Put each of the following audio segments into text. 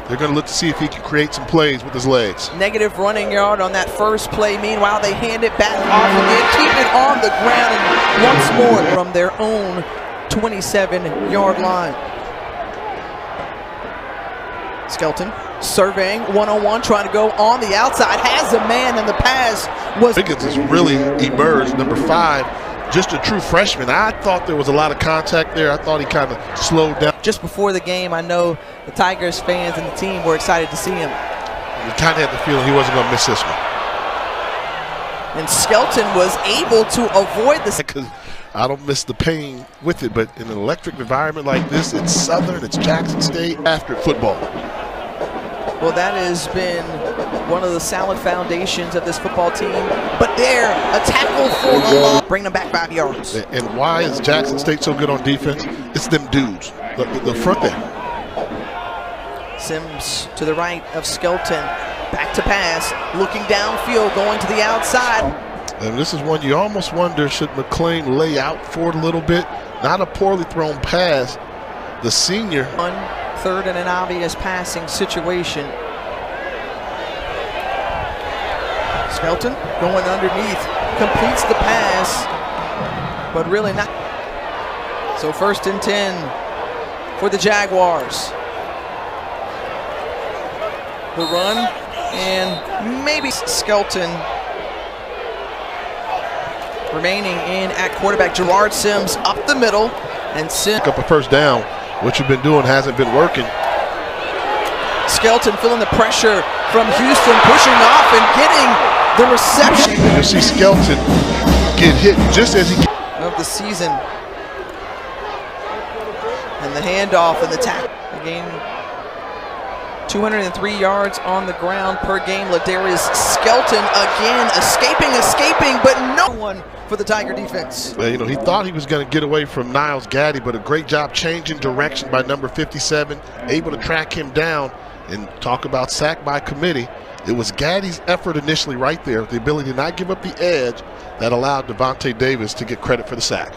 They're going to look to see if he can create some plays with his legs. Negative running yard on that first play. Meanwhile, they hand it back off again, keep it on the ground, and once more from their own 27-yard line. Skelton surveying one-on-one, trying to go on the outside, has a man, and the pass was... Wiggins has really emerged, number 5, just a true freshman. I thought there was a lot of contact there. I thought he kind of slowed down. Just before the game, I know the Tigers fans and the team were excited to see him. You kind of had the feeling he wasn't going to miss this one. And Skelton was able to avoid the... Because I don't miss the pain with it, but in an electric environment like this, it's Southern, it's Jackson State, after football. Well, that has been one of the solid foundations of this football team. But there, a tackle for the loss, bring them back 5 yards. And why is Jackson State so good on defense? It's them dudes, the front end. Sims to the right of Skelton, back to pass, looking downfield, going to the outside. And this is one you almost wonder, should McClain lay out for it a little bit? Not a poorly thrown pass. The senior. 3rd and an obvious passing situation. Skelton going underneath, completes the pass, but really not. So 1st and 10 for the Jaguars. The run, and maybe Skelton remaining in at quarterback. Gerard Sims up the middle, and Sims pick up a first down. What you've been doing hasn't been working. Skelton feeling the pressure from Houston, pushing off and getting the reception. You see Skelton get hit just as he of the season. And the handoff and the tackle. Again, 203 yards on the ground per game. Ladarius Skelton again escaping, but no one for the Tiger defense. Well, you know, he thought he was going to get away from Niles Gaddy, but a great job changing direction by number 57, able to track him down. And talk about sack by committee. It was Gaddy's effort initially right there, the ability to not give up the edge that allowed Devontae Davis to get credit for the sack.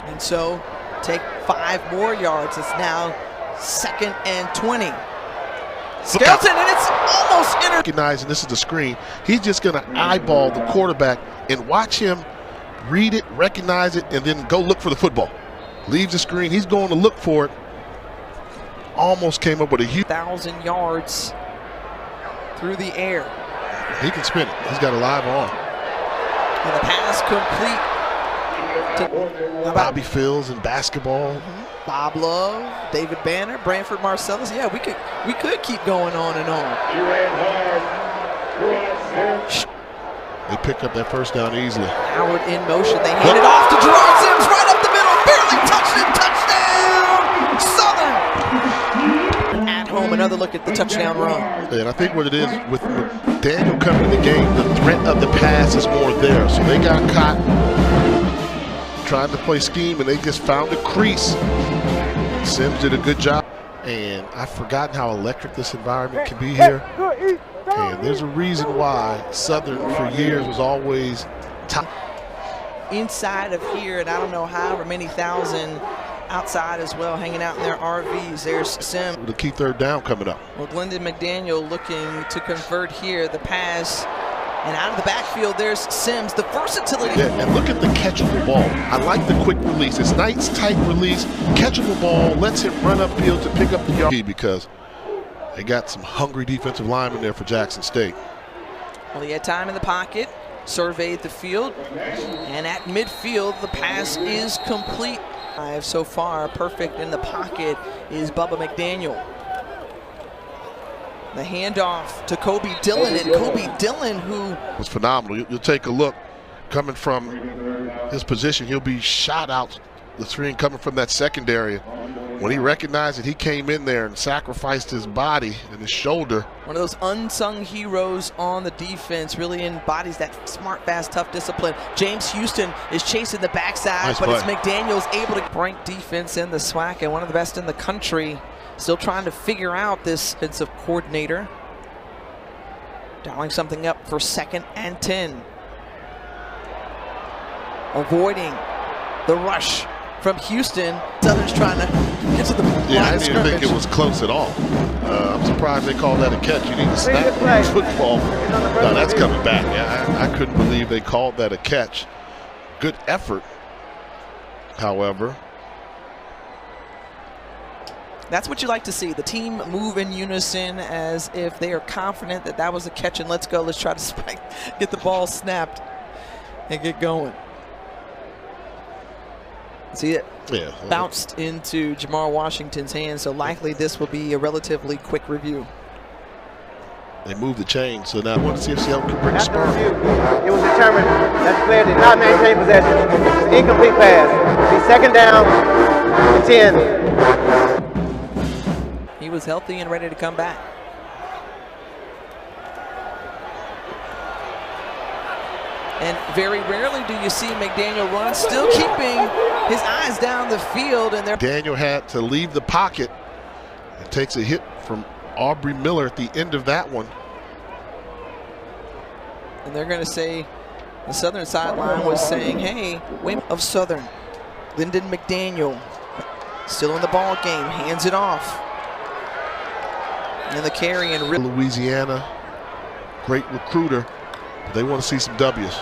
And so take 5 more yards. It's now 2nd and 20. Skelton, and it's almost recognizing this is the screen. He's just going to eyeball the quarterback and watch him read it, recognize it, and then go look for the football. Leaves the screen. He's going to look for it. Almost came up with a huge 1,000 yards through the air. He can spin it. He's got a live arm. And the pass complete to Bobby Fields in basketball. Bob Love, David Banner, Branford Marcellus. Yeah, we could keep going on and on. They pick up that first down easily. Howard in motion. They hand it off to Gerard Sims right up the middle. Barely touched it. Touchdown! Southern! At home, another look at the touchdown run. And I think what it is with Daniel coming to the game, the threat of the pass is more there. So they got caught trying to play scheme, and they just found a crease. Sims did a good job. And I've forgotten how electric this environment can be here. And there's a reason why Southern for years was always top. Inside of here, and I don't know however many thousand outside as well, hanging out in their RVs. There's Sims. The key 3rd down coming up. Well, Glendon McDaniel looking to convert here. The pass, and out of the backfield, there's Sims. The versatility. Yeah, and look at the catchable ball. I like the quick release. It's nice, tight release. Catchable ball lets him run upfield to pick up the yard. Because they got some hungry defensive linemen there for Jackson State. Well, he had time in the pocket, surveyed the field, and at midfield, the pass is complete. So far, perfect in the pocket is Bubba McDaniel. The handoff to Kobe Dillon, and Kobe Dillon, who was phenomenal. You'll take a look, coming from his position, he'll be shot out the screen coming from that secondary. When he recognized that he came in there and sacrificed his body and his shoulder. One of those unsung heroes on the defense, really embodies that smart, fast, tough discipline. James Houston is chasing the backside, nice but play. it's McDaniels able to rank defense in the SWAC and one of the best in the country. Still trying to figure out this defensive coordinator. Dialing something up for 2nd and 10. Avoiding the rush from Houston. Southern's trying to get to the line Yeah, I of didn't even think scrimmage. it was close at all. I'm surprised they called that a catch. You need to snap the football. No, that's coming back. Yeah, I couldn't believe they called that a catch. Good effort, however. That's what you like to see. The team move in unison as if they are confident that that was a catch and let's go. Let's try to spike, get the ball snapped and get going. See it? Yeah. Bounced into Jamar Washington's hands, so likely this will be a relatively quick review. They moved the chain, so now I want to see if Seattle can bring a After spark. review, it was determined that the player did not maintain possession. It's an incomplete pass. It'll be second down and 10. He was healthy and ready to come back. And very rarely do you see McDaniel run, still keeping his eyes down the field. And they're Daniel had to leave the pocket. It takes a hit from Aubrey Miller at the end of that one. And they're going to say the Southern sideline was saying, hey, wait of Southern. Lyndon McDaniel still in the ball game, hands it off. And the carry and Louisiana, great recruiter. They want to see some W's.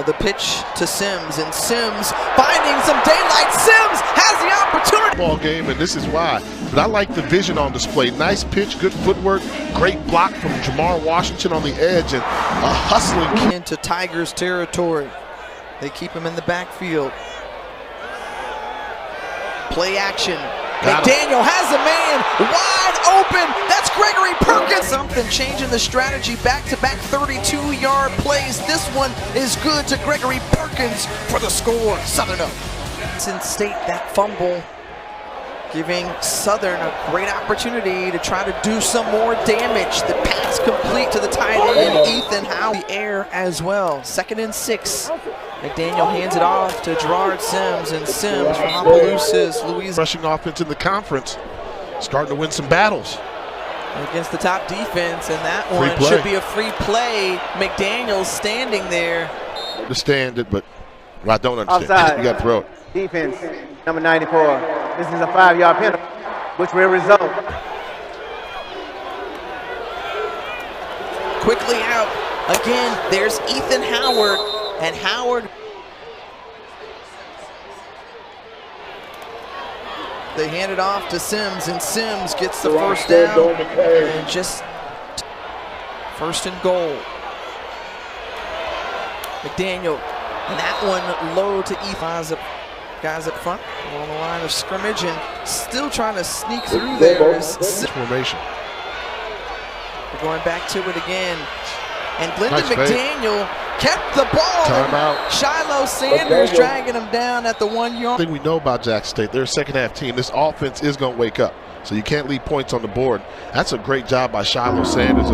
the pitch to Sims, and Sims finding some daylight. Sims has the opportunity. Ball game, and this is why. But I like the vision on display. Nice pitch, good footwork, great block from Jamar Washington on the edge, and a hustling Into Tigers territory. They keep him in the backfield. Play action. Got him. McDaniel has a man wide open. That's Gregory Perkins. Something changing the strategy. Back-to-back 32-yard plays. This one is good to Gregory Perkins for the score. Southern up. Since State, that fumble giving Southern a great opportunity to try to do some more damage. The pass complete to the tight end, Ethan Howe. The air as well. 2nd and 6. McDaniel hands it off to Gerard Sims, and Sims from Opelousas, Louisiana. rushing offense in the conference, starting to win some battles. Against the top defense, and that Free one play. should be a free play. McDaniel's standing there. Understand it, but I don't understand. Offside. You got to throw it. Defense, number 94. This is a 5-yard penalty, which will result. Quickly out. Again, there's Ethan Howard, and Howard. They hand it off to Sims, and Sims gets the first down, and just 1st and goal. McDaniel, and that one low to Ethan. Guys up front on the line of scrimmage, and still trying to sneak through there. Formation. We're going back to it again. And Lyndon Nice fade. McDaniel kept the ball. Timeout. Shiloh Sanders dragging him down at the 1 yard. One thing we know about Jackson State, they're a second-half team. This offense is going to wake up, so you can't leave points on the board. That's a great job by Shiloh Sanders.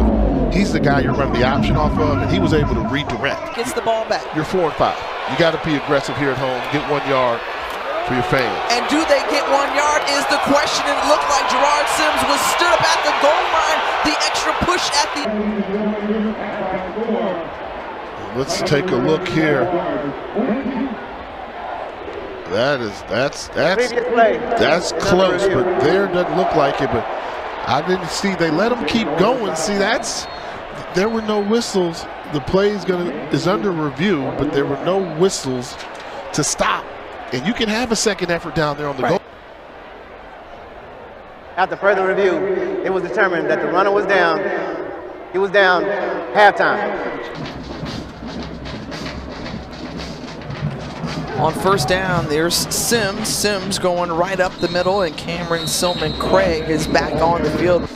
He's the guy you're running the option off of, and he was able to redirect. Gets the ball back. You're 4 and 5. You got to be aggressive here at home. Get 1 yard for your fans. And do they get 1 yard is the question. It looked like Gerard Sims was stood up at the goal line. The extra push at the... Let's take a look here. That's Previous play. close, but there doesn't look like it. But I didn't see. They let them keep going. See, there were no whistles. The play is under review, but there were no whistles to stop. And you can have a second effort down there on the goal. After further review, it was determined that the runner was down. He was down halftime. On 1st down, there's Sims. Sims going right up the middle, and Cameron Silman Craig is back on the field.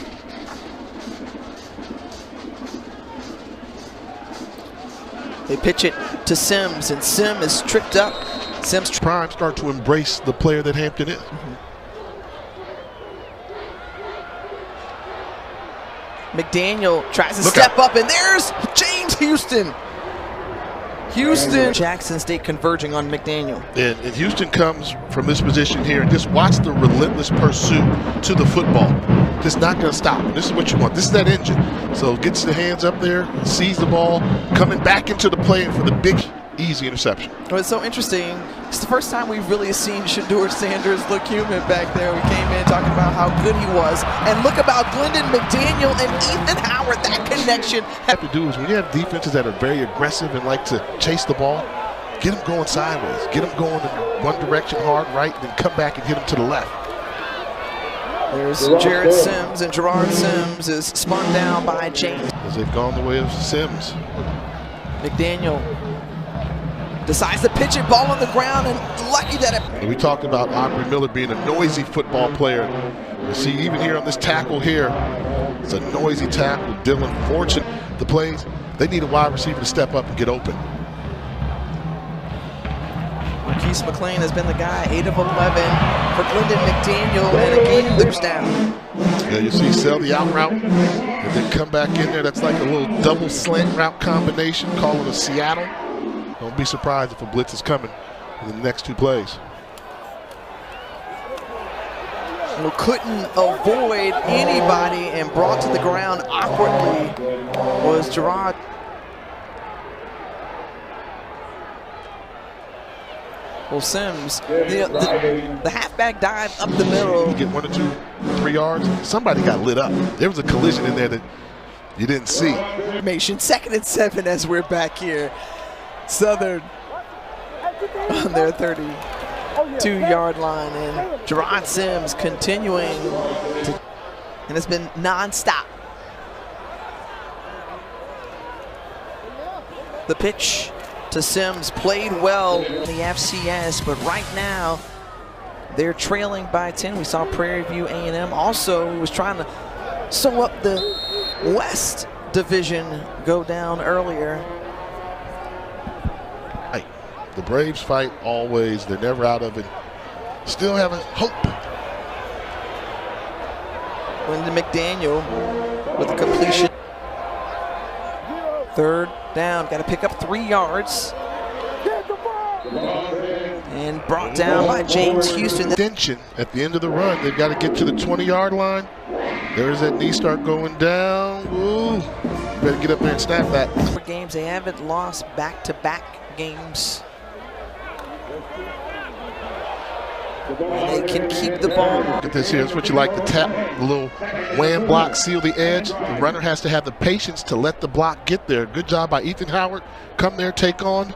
They pitch it to Sims, and Sims is tripped up. Sims Prime start to embrace the player that Hampton is. McDaniel tries to Look step out. up, and there's James Houston. Jackson State converging on McDaniel. And Houston comes from this position here, and just watch the relentless pursuit to the football. Just not going to stop. This is what you want. This is that engine. So gets the hands up there, sees the ball, coming back into the play, and for the big Easy interception. Well, it's so interesting. It's the first time we've really seen Shedeur Sanders look human back there. We came in talking about how good he was. And look about Glendon McDaniel and Ethan Howard, that connection. What you have to do is when you have defenses that are very aggressive and like to chase the ball, get them going sideways. Get them going in one direction hard right, then come back and hit them to the left. There's Jared Sims, and Gerard Sims is spun down by James. As they've gone the way of Sims. McDaniel decides to pitch it, ball on the ground, and lucky that it. We talked about Aubrey Miller being a noisy football player. You see, even here on this tackle here, it's a noisy tackle. Dylan Fortune, the plays, they need a wide receiver to step up and get open. Marquise McLean has been the guy, 8 of 11 for Glendon McDaniel, and again, loops down. Yeah, you see sell the out route and then come back in there. That's like a little double slant route combination, call it a Seattle. Don't be surprised if a blitz is coming in the next 2 plays. Well, couldn't avoid anybody and brought to the ground awkwardly was Gerard. Well, Sims, the halfback dive up the middle. You get 1 or 2, 3 yards, somebody got lit up. There was a collision in there that you didn't see. 2nd and 7 as we're back here. Southern on their 32-yard line, and Gerard Sims continuing to, and it's been non-stop. The pitch to Sims played well in the FCS, but right now they're trailing by 10. We saw Prairie View A&M also was trying to sew up the West Division go down earlier. The Braves fight always. They're never out of it. Still having hope. Glendon McDaniel with the completion. 3rd down. Got to pick up 3 yards. And brought down by James Houston. Extension at the end of the run. They've got to get to the 20-yard line. There's that knee start going down. Ooh. You better get up there and snap that. For games, they haven't lost back-to-back games. And they can keep the ball. Look at this here. That's what you like to tap. The little wham block, seal the edge. The runner has to have the patience to let the block get there. Good job by Ethan Howard. Come there, take on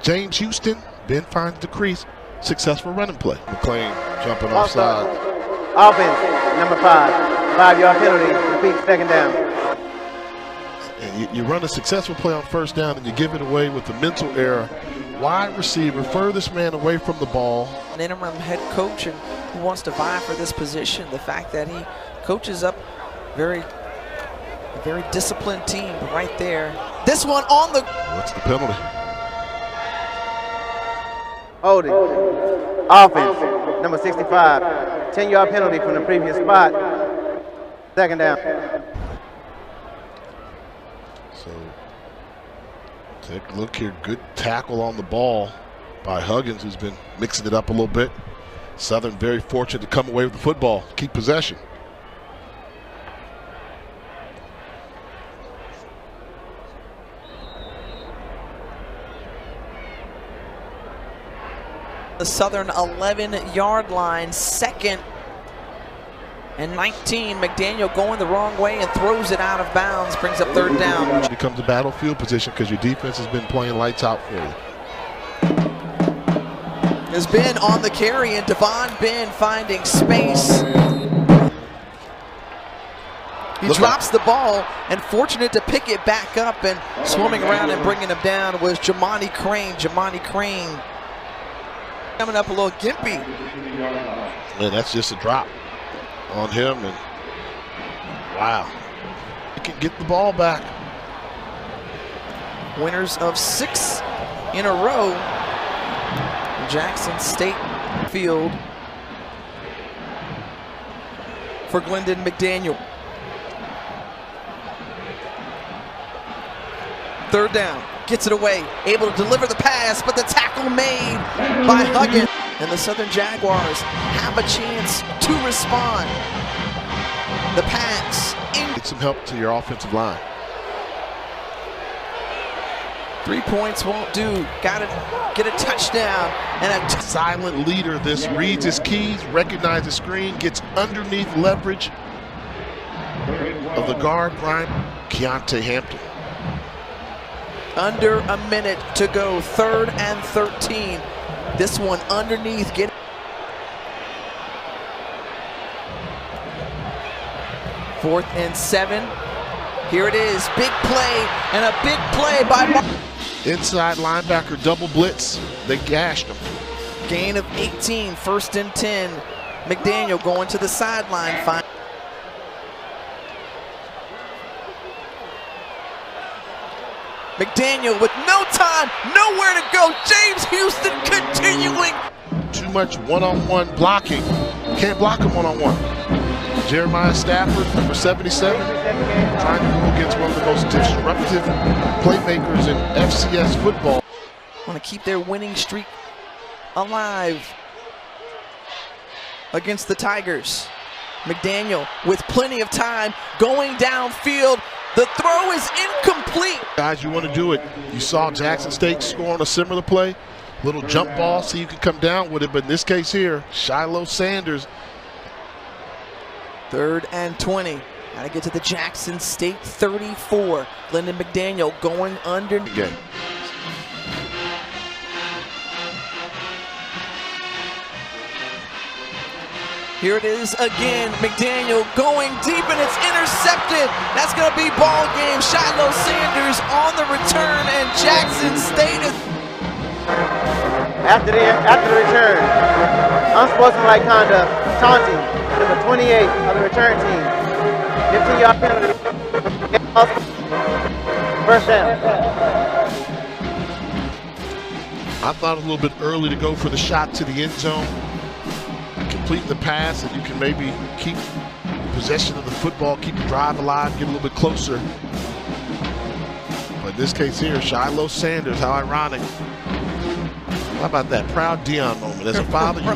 James Houston. Ben finds the crease. Successful running play. McLean jumping offside. Offense, number 5. 5-yard penalty, repeat 2nd down. And you run a successful play on 1st down and you give it away with the mental error. Wide receiver, furthest man away from the ball. An interim head coach and who wants to vie for this position. The fact that he coaches up a very disciplined team right there. This one on the. What's the penalty? Holding. Offense, number 65. 10-yard penalty from the previous spot. 2nd down. So, take a look here. Good tackle on the ball by Huggins, who's been mixing it up a little bit. Southern very fortunate to come away with the football, keep possession. The Southern 11-yard line, 2nd and 19. McDaniel going the wrong way and throws it out of bounds, brings up 3rd down. It becomes a battlefield position because your defense has been playing lights out for you. There's Ben on the carry, and Devon Ben finding space. He drops the ball, and fortunate to pick it back up, and swarming around and bringing him down was Jamani Crane. Jamani Crane coming up a little gimpy. Man, that's just a drop on him, and wow. He can get the ball back. Winners of 6 in a row. Jackson State Field for Glendon McDaniel. 3rd down, gets it away, able to deliver the pass, but the tackle made by Huggins. And the Southern Jaguars have a chance to respond. The pass. Get some help to your offensive line. 3 points won't do. Got to get a touchdown and a silent leader. This reads his keys, recognizes the screen, gets underneath leverage of the guard, Brian Keontae Hampton. Under a minute to go. 3rd and 13. This one underneath. Get 4th and 7. Here it is. Big play and a big play by Inside linebacker double blitz. They gashed him. Gain of 18. 1st and 10. McDaniel going to the sideline. Fine. McDaniel with no time, nowhere to go. James Houston continuing. Too much one-on-one blocking. Can't block him one-on-one. Jeremiah Stafford, number 77, trying to go against one of the most disruptive playmakers in FCS football. Want to keep their winning streak alive against the Tigers. McDaniel with plenty of time going downfield. The throw is incomplete. Guys, you want to do it. You saw Jackson State score on a similar play. Little jump ball, see you can come down with it. But in this case here, Shiloh Sanders. 3rd and 20. Got to get to the Jackson State 34. Lyndon McDaniel going under. Again. Here it is again. McDaniel going deep and it's intercepted. That's going to be ball game. Shiloh Sanders on the return and Jackson State is. After the return, unsportsmanlike conduct, taunting, number 28 of the return team. 15-yard penalty. 1st down. I thought a little bit early to go for the shot to the end zone. Complete the pass and you can maybe keep possession of the football, keep the drive alive, get a little bit closer. But in this case here, Shiloh Sanders, how ironic. How about that proud Dion moment? As a father, you